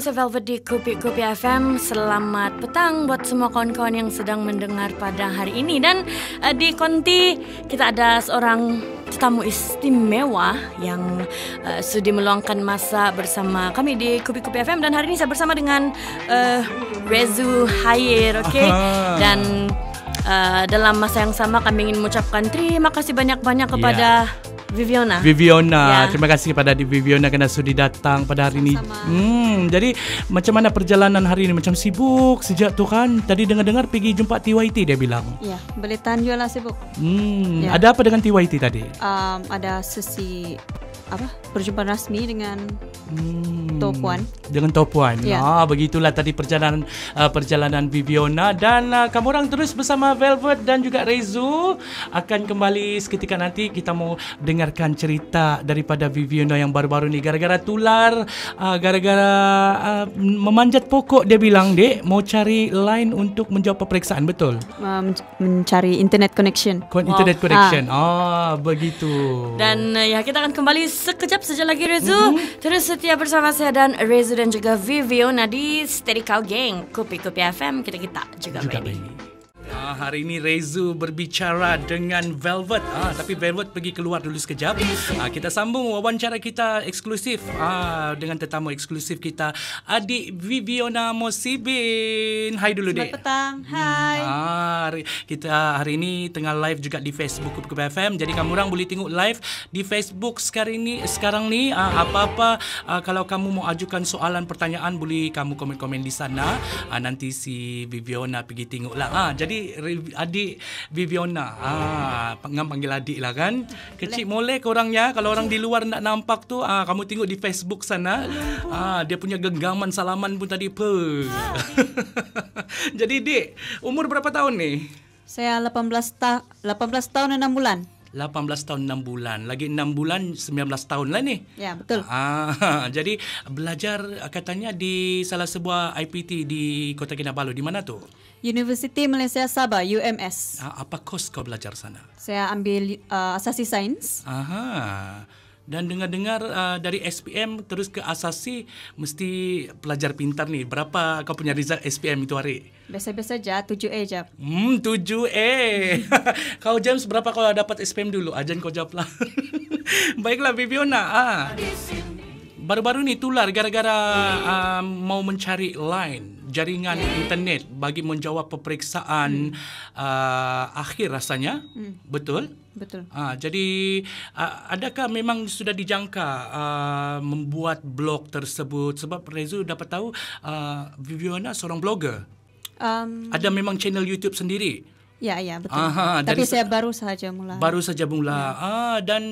saya Velvet di Kopi FM. Selamat petang buat semua kawan-kawan yang sedang mendengar pada hari ini. Dan di Konti kita ada seorang tetamu istimewa yang sudi meluangkan masa bersama kami di Kopi FM. Dan hari ini saya bersama dengan Rezu Hayer, okay? Dan dalam masa yang sama kami ingin mengucapkan terima kasih banyak-banyak kepada Viviona. Ya. Terima kasih kepada Viviona kerana sudi datang pada hari ini. Jadi macam mana perjalanan hari ini? Macam sibuk sejak tu kan? Tadi dengar-dengar pergi jumpa TYT dia bilang. Ya, belitan jualan sibuk. Ya. Ada apa dengan TYT tadi? Ada sesi perjumpaan rasmi dengan Topuan. Dengan Topuan. Ya. Begitulah tadi perjalanan Viviona. Dan kamu orang terus bersama Velvet dan juga Rezu akan kembali seketika nanti. Kita mau dengarkan cerita daripada Viviona yang baru-baru ni. Gara-gara tular, gara-gara memanjat pokok dia bilang, dek mau cari line untuk menjawab peperiksaan, betul? Mencari internet connection. Internet connection. Begitu. Dan kita akan kembali sekejap saja lagi, Rezu. Terus setia bersama saya dan Rezu dan juga Viviona di Steady Cow Gang Kopi FM. Kita juga baby. Hari ini Rezu berbicara dengan Velvet. Tapi Velvet pergi keluar dulu sekejap. Kita sambung wawancara kita eksklusif dengan tetamu eksklusif kita, adik Viviona Mosibin. Hai dulu, dek. Selamat petang. Hai. Kita hari ini tengah live juga di Facebook Kopi FM. Jadi kamu orang boleh tengok live di Facebook sekarang ni. Apa-apa kalau kamu mau ajukan soalan pertanyaan, boleh kamu komen-komen di sana. Nanti si Viviona pergi tengok lah. Jadi adik Viviona, panggil adik lah kan. Kecil molek orangnya. Kalau orang di luar nak nampak tu, kamu tengok di Facebook sana. Dia punya genggaman salaman pun tadi Jadi dek, umur berapa tahun ni? Saya 18 tahun 6 bulan. 18 tahun 6 bulan. Lagi 6 bulan 19 tahun lah ni. Ya, betul. Jadi belajar katanya di salah sebuah IPT di Kota Kinabalu. Di mana tu? Universiti Malaysia Sabah, UMS. Apa kos kau belajar sana? Saya ambil asasi sains. Dan dengar-dengar dari SPM terus ke asasi, mesti pelajar pintar ni. Berapa kau punya result SPM itu hari? Biasa-biasa je, 7A je. 7A. Kau James berapa kau dapat SPM dulu? Ajan kau jawab lah. Baiklah Viviona. Baru-baru ni tular gara-gara mau mencari line jaringan internet bagi menjawab peperiksaan akhir rasanya. Betul? Betul. Jadi adakah memang sudah dijangka membuat blog tersebut? Sebab Rezu dapat tahu Viviona seorang blogger. Ada memang channel YouTube sendiri. Ya, betul. Tapi saya baru saja mula. Dan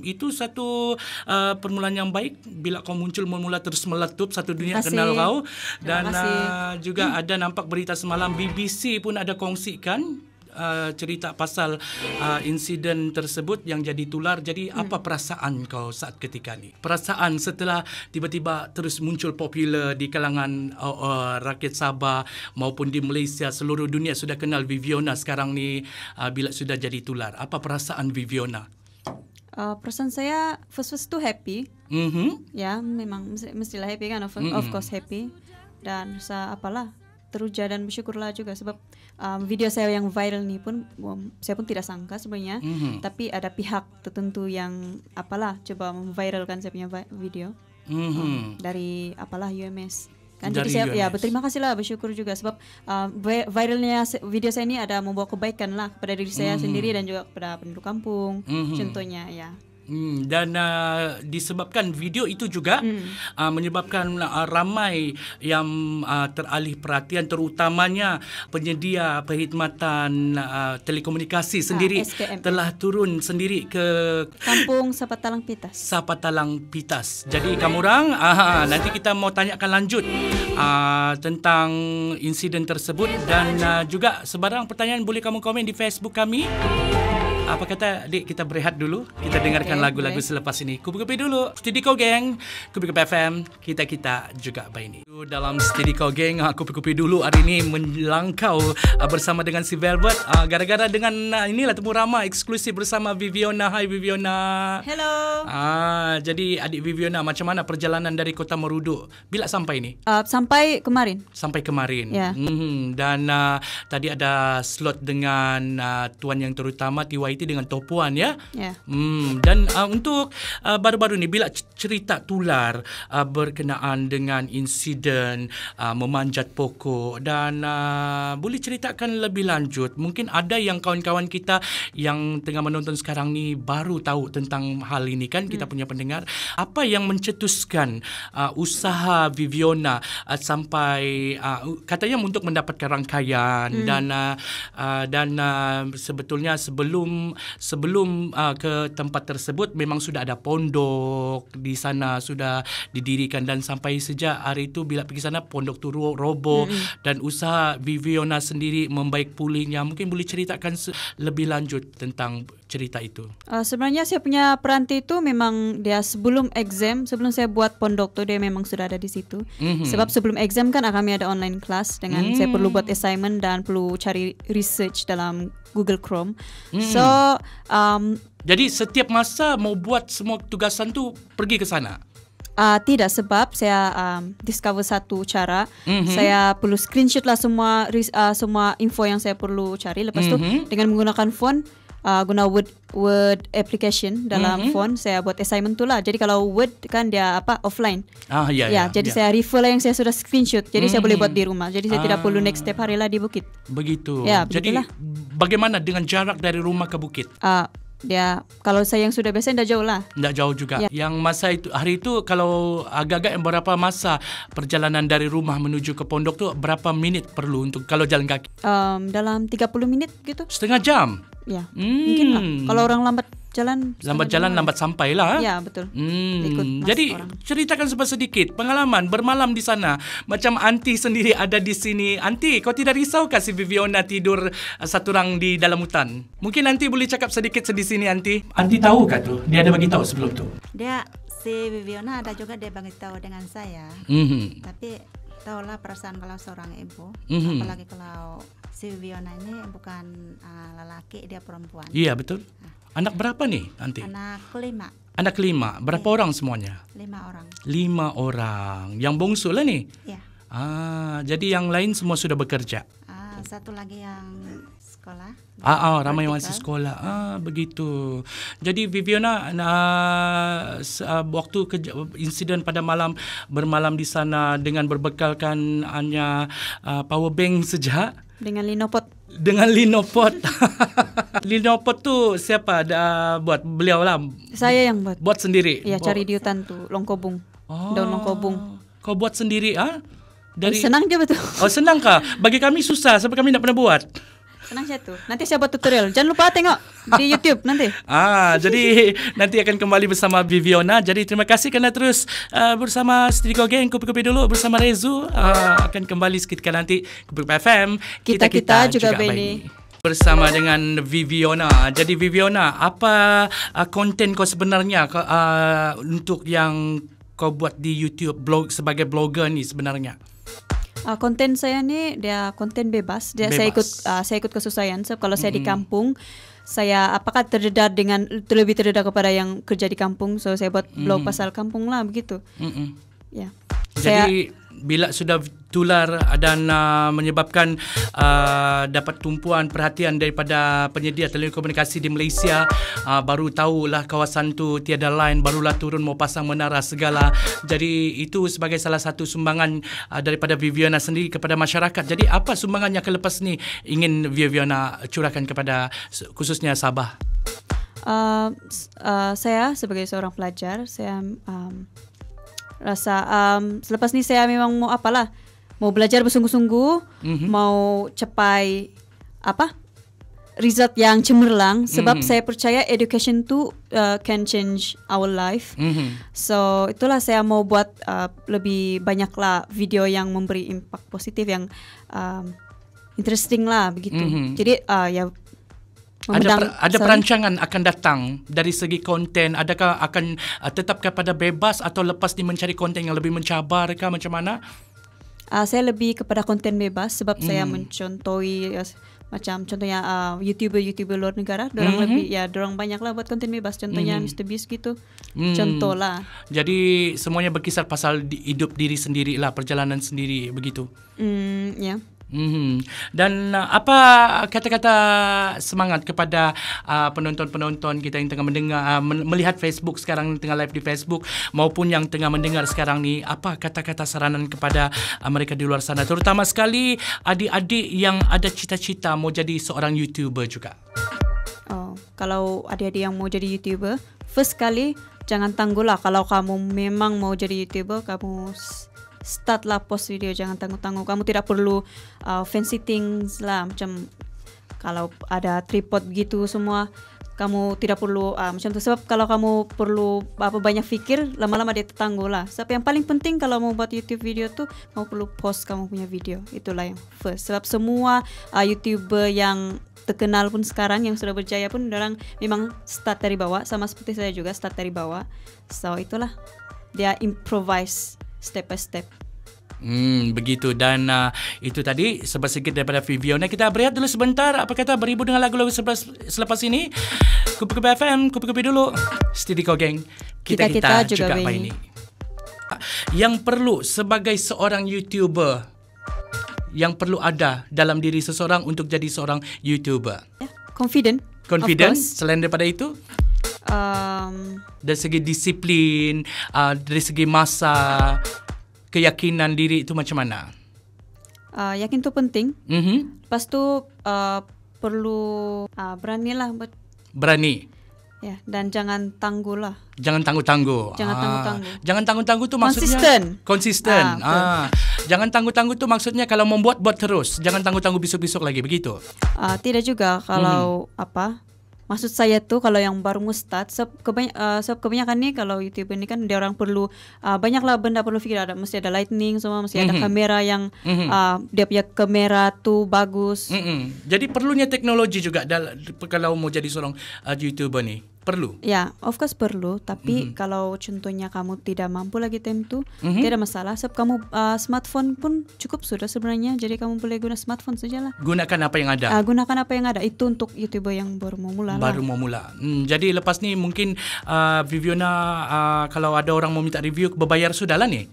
itu satu permulaan yang baik bila kau muncul mula terus meletup, satu dunia kenal kau. Dan juga ada nampak berita semalam BBC pun ada kongsikan cerita pasal insiden tersebut yang jadi tular. Jadi apa perasaan kau saat ketika ni? Perasaan setelah tiba-tiba terus muncul popular di kalangan rakyat Sabah maupun di Malaysia, seluruh dunia sudah kenal Viviona sekarang ni bila sudah jadi tular. Apa perasaan Viviona? Perasaan saya first tu happy. Ya, memang mestilah happy kan, of course happy. Dan teruja dan bersyukurlah juga sebab video saya yang viral ni pun saya pun tidak sangka sebenarnya. Tapi ada pihak tertentu yang coba memviralkan saya punya video dari UMS kan. Jadi saya berterima kasih lah, bersyukur juga sebab viralnya video saya ini ada membawa kebaikan lah kepada diri saya sendiri dan juga kepada penduduk kampung contohnya ya. Dan disebabkan video itu juga menyebabkan ramai yang teralih perhatian, terutamanya penyedia perkhidmatan telekomunikasi sendiri telah turun sendiri ke kampung Sapatalang Pitas. Jadi kamu orang nanti kita mau tanyakan lanjut tentang insiden tersebut. Dan juga sebarang pertanyaan boleh kamu komen di Facebook kami. Apa kata adik, kita berehat dulu. Kita dengarkan lagu-lagu selepas ini. Kupi-kupi dulu. Studio Gang, Kupi-kupi FM. Kita juga baini. Dalam Studio Gang, Kupi-kupi dulu hari ini melangkau bersama dengan si Velvet. Gara-gara dengan inilah temu ramah eksklusif bersama Viviana. Hai Viviana. Hello. Jadi adik Viviana, macam mana perjalanan dari Kota Marudu? Bila sampai ni? Sampai kemarin. Sampai kemarin. Yeah. Dan tadi ada slot dengan tuan yang terutama TYT dengan Topuan ya. Yeah. Dan untuk baru-baru ni bila cerita tular berkenaan dengan insiden memanjat pokok, dan boleh ceritakan lebih lanjut. Mungkin ada yang kawan-kawan kita yang tengah menonton sekarang ni baru tahu tentang hal ini kan, kita punya pendengar. Apa yang mencetuskan usaha Viviana sampai katanya untuk mendapatkan rangkaian dan sebetulnya sebelum ke tempat tersebut memang sudah ada pondok di sana sudah didirikan, dan sampai sejak hari itu bila pergi sana pondok tu roboh dan usaha Viviana sendiri membaik pulihnya. Mungkin boleh ceritakan lebih lanjut tentang cerita itu. Sebenarnya saya punya peranti itu memang dia sebelum exam, sebelum saya buat pondok tu dia memang sudah ada di situ. Sebab sebelum exam kan kami ada online class dengan saya perlu buat assignment dan perlu cari research dalam Google Chrome. So jadi setiap masa mau buat semua tugasan tu pergi ke sana? Tidak, sebab saya discover satu cara. Saya perlu screenshot lah semua info yang saya perlu cari. Lepas tu dengan menggunakan phone, guna Word application dalam phone, saya buat assignment tu lah. Jadi kalau Word kan dia offline. Jadi saya refer lah yang saya sudah screenshot. Jadi saya boleh buat di rumah. Jadi saya tidak perlu next step hari lah di bukit. Begitu. Ya, jadi begitulah. Bagaimana dengan jarak dari rumah ke bukit? Dia kalau saya yang sudah biasa tidak jauh lah. Tidak jauh juga. Ya. Yang masa itu hari itu kalau agak-agak berapa masa perjalanan dari rumah menuju ke pondok tu berapa minit perlu untuk kalau jalan kaki? Dalam 30 minit gitu. Setengah jam. Ya. Mungkin lah. Kalau orang lambat jalan lambat sampai lah. Ya, betul. Jadi orang. Ceritakan sedikit pengalaman bermalam di sana. Macam Aunty sendiri ada di sini. Aunty, kau tidak risau kah si Viviana tidur satu orang di dalam hutan? Mungkin Aunty boleh cakap sedikit di sini, Aunty. Aunty tahu kah tu? Dia ada bagi tahu sebelum tu. Si Viviana ada juga dia bagi tahu dengan saya. Tapi tahulah perasaan kalau seorang ibu, apalagi kalau si Viviana ini bukan lelaki, dia perempuan. Iya, betul. Anak berapa nih, Aunty? Anak 5. Berapa orang semuanya? 5 orang. 5 orang. Yang bongsu lah nih? Iya. Jadi yang lain semua sudah bekerja? Satu lagi yang sekolah. Ramai yang masih sekolah. Begitu. Jadi Viviana waktu insiden pada bermalam di sana dengan berbekalkan hanya power bank saja. Dengan linopot. Linopot tu siapa buat? Beliau lah. Saya yang buat. Buat sendiri. Ya, cari di hutan tu longkobung. Daun longkobung. Kau buat sendiri Senang je betul. Senang kah? Bagi kami susah sebab kami tak pernah buat. Senang saya tu. Nanti saya buat tutorial. Jangan lupa tengok di YouTube nanti. Jadi nanti akan kembali bersama Viviana. Jadi terima kasih kerana terus bersama Studio Gang. Kupi-kupi dulu bersama Rezu. Akan kembali seketika nanti. Kupi-kupi FM. Kita juga baini. Bersama dengan Viviana. Jadi Viviana, apa konten kau sebenarnya untuk yang kau buat di YouTube sebagai blogger ni sebenarnya? Konten saya ni dia konten bebas. Saya ikut kesusahan. Sebab kalau saya di kampung, saya apakah terlebih terdedah kepada yang kerja di kampung. So saya buat blog pasal kampung lah begitu. Ya. Jadi bila sudah tular dan menyebabkan dapat tumpuan perhatian daripada penyedia telekomunikasi di Malaysia, baru tahulah kawasan tu tiada line, barulah turun mau pasang menara segala. Jadi itu sebagai salah satu sumbangan daripada Viviana sendiri kepada masyarakat. Jadi apa sumbangan yang kelepas ni ingin Viviana curahkan kepada khususnya Sabah? Saya sebagai seorang pelajar, saya rasa selepas ni saya memang mau belajar bersungguh-sungguh, mau capai result yang cemerlang, sebab saya percaya education tu can change our life. So itulah saya mau buat lebih banyak lah video yang memberi impact positif, yang interesting lah begitu. Jadi Ada perancangan akan datang dari segi konten. Adakah akan tetap kepada bebas atau lepas ni mencari konten yang lebih mencabar kah, macam mana? Saya lebih kepada konten bebas sebab saya mencontohi macam contohnya YouTuber luar negara, dorang lebih dorang banyak lah buat konten bebas, contohnya Mr. Beast gitu. Contoh lah. Jadi semuanya berkisar pasal hidup diri sendiri lah, perjalanan sendiri begitu. Ya. Dan apa kata-kata semangat kepada penonton-penonton kita yang tengah mendengar, melihat Facebook sekarang, tengah live di Facebook, maupun yang tengah mendengar sekarang ni, apa kata-kata saranan kepada mereka di luar sana, terutama sekali adik-adik yang ada cita-cita mau jadi seorang YouTuber juga? Kalau adik-adik yang mau jadi YouTuber, first kali jangan tangguhlah. Kalau kamu memang mau jadi YouTuber, kamu start lah post video, jangan tangguh-tangguh. Kamu tidak perlu fancy things lah, macam kalau ada tripod begitu semua, kamu tidak perlu macam tu. Sebab kalau kamu perlu banyak fikir, lama-lama dia tertangguh lah. Sebab yang paling penting kalau mau buat YouTube video tu, kamu perlu post kamu punya video. Itulah yang first. Sebab semua YouTuber yang terkenal pun sekarang, yang sudah berjaya pun, orang memang start dari bawah. Sama seperti saya juga start dari bawah. So itulah, dia improvise step by step. Begitu. Dan itu tadi sedikit daripada Viviona. Kita berehat dulu sebentar. Apa kata beribu dengan lagu-lagu selepas ini? Kupu-kupu FM, kupu-kupu dulu. Steady Ko Gang. Kita juga ini. Yang perlu sebagai seorang YouTuber, yang perlu ada dalam diri seseorang untuk jadi seorang YouTuber? Confident. Selain daripada itu, dari segi disiplin, dari segi masa, keyakinan diri itu macam mana? Yakin tu penting. Lepas tu perlu beranilah. Berani. Ya, dan jangan tangguh lah. Jangan tangguh-tangguh. Jangan tangguh-tangguh tu maksudnya konsisten. Jangan tangguh-tangguh tu maksudnya kalau membuat, buat terus. Jangan tangguh-tangguh besok-besok lagi, begitu? Tidak juga. Kalau maksud saya tuh kalau yang baru mau start, kebanyakan nih kalau YouTuber ini kan dia orang perlu banyaklah benda perlu fikir. Mesti ada lightning semua, mesti ada kamera yang dia punya kamera tuh bagus. Jadi perlunya teknologi juga kalau mau jadi seorang YouTuber nih. Perlu? Ya, of course perlu. Tapi kalau contohnya kamu tidak mampu lagi time itu, tidak masalah. Sebab kamu smartphone pun cukup sudah sebenarnya. Jadi kamu boleh guna smartphone sajalah. Gunakan apa yang ada. Gunakan apa yang ada. Itu untuk YouTuber yang baru mau mula. Jadi lepas ni mungkin Viviona, kalau ada orang mau minta review, berbayar sudah lah ni.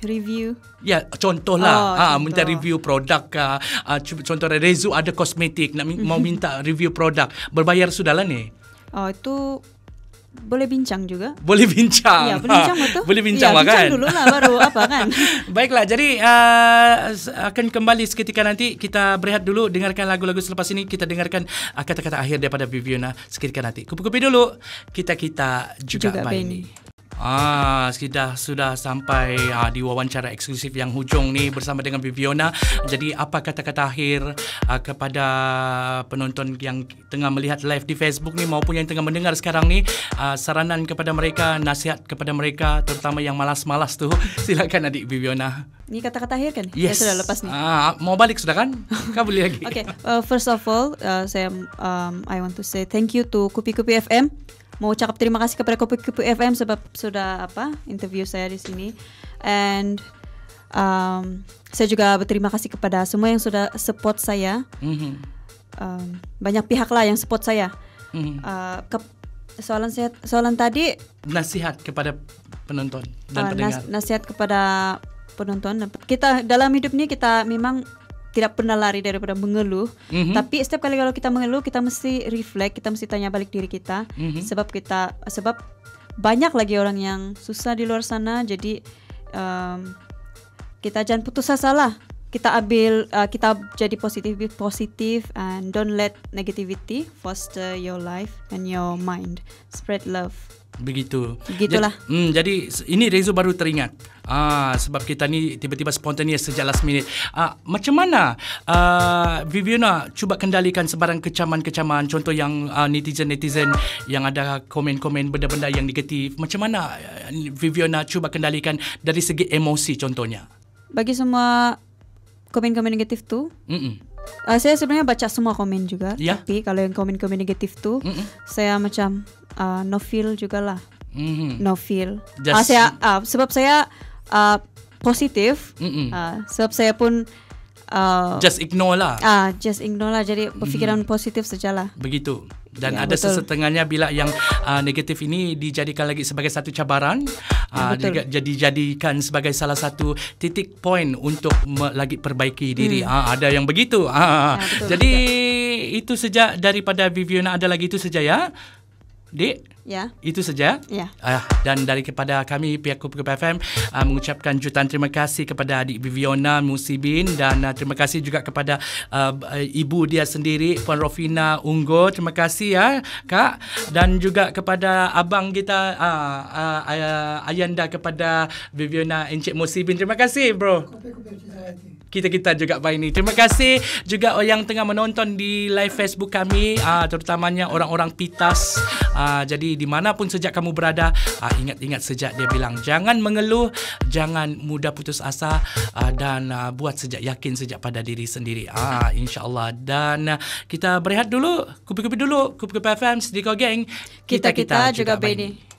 Review. Ya, contohlah minta review produk. Contoh Rezu ada kosmetik, mau minta review produk, berbayar sudahlah ni. Itu boleh bincang juga. Boleh bincang. Ya, bincang betul. Boleh bincang lah kan. Bincang dulu lah baru apa kan. Baiklah, jadi akan kembali seketika nanti. Kita berehat dulu, dengarkan lagu-lagu selepas ini. Kita dengarkan kata-kata akhir daripada Viviona seketika nanti. Kupu-kupu dulu. Kita juga Baini. Sudah sampai di wawancara eksklusif yang hujung ni bersama dengan Viviona. Jadi apa kata-kata akhir kepada penonton yang tengah melihat live di Facebook ni maupun yang tengah mendengar sekarang ni, saranan kepada mereka, nasihat kepada mereka, terutama yang malas-malas tu. Silakan adik Viviona. Ini kata-kata akhir kan? Yes. Sudah lepas ni. Mau balik sudah kan? Kau boleh lagi. Okay. First of all, I want to say thank you to Kupu-Kupu FM. Mau ucap terima kasih kepada Kupu-Kupu FM sebab sudah interview saya di sini. And saya juga berterima kasih kepada semua yang sudah support saya. Banyak pihak lah yang support saya. Soalan tadi, nasihat kepada penonton dan pendengar. Nasihat kepada penonton. Kita dalam hidup ni kita memang tidak pernah lari daripada mengeluh. Tapi setiap kali kalau kita mengeluh, kita mesti reflect, kita mesti tanya balik diri kita. Sebab banyak lagi orang yang susah di luar sana. Jadi kita jangan putus asa lah. Kita jadi positif and don't let negativity foster your life and your mind. Spread love. Begitulah. Jadi ini Rezo baru teringat. Sebab kita ni tiba-tiba spontaneous sejak last minute. Macam mana Viviona cuba kendalikan sebarang kecaman-kecaman, contoh yang netizen-netizen yang ada komen-komen benda-benda yang negatif. Macam mana Viviona cuba kendalikan dari segi emosi contohnya? Bagi semua komen-komen negatif tu, Saya sebenarnya baca semua komen juga, Ya. tapi kalau yang komen-komen negatif tuh, saya macam no feel juga lah, no feel. Sebab saya positif, sebab saya pun just ignore lah. Just ignore lah. Jadi berfikiran positif sajalah. Begitu. Dan Ya, ada betul. sesetengahnya bila yang negatif ini dijadikan lagi sebagai satu cabaran, juga dijadikan sebagai salah satu titik point untuk lagi perbaiki diri. Ada yang begitu. betul Jadi itu saja daripada Viviana. Ada lagi itu saja ya, Dik? Ya. Itu saja. Ya. Dan kepada kami pihak Kupu FM mengucapkan jutaan terima kasih kepada adik Viviana Musibin, dan terima kasih juga kepada ibu dia sendiri Puan Rofina Unggo. Terima kasih ya Kak, dan juga kepada abang kita Ayanda kepada Viviana Encik Musibin. Terima kasih bro. Kita juga baik ni. Terima kasih juga yang tengah menonton di live Facebook kami, terutamanya orang-orang Pitas. Jadi di manapun sejak kamu berada, ingat-ingat sejak dia bilang jangan mengeluh, jangan mudah putus asa, dan buat sejak yakin sejak pada diri sendiri. InsyaAllah. Dan kita berehat dulu, Kupu-Kupu dulu, Kupu-Kupu FM, Sediko Gang. Kita juga baik ni.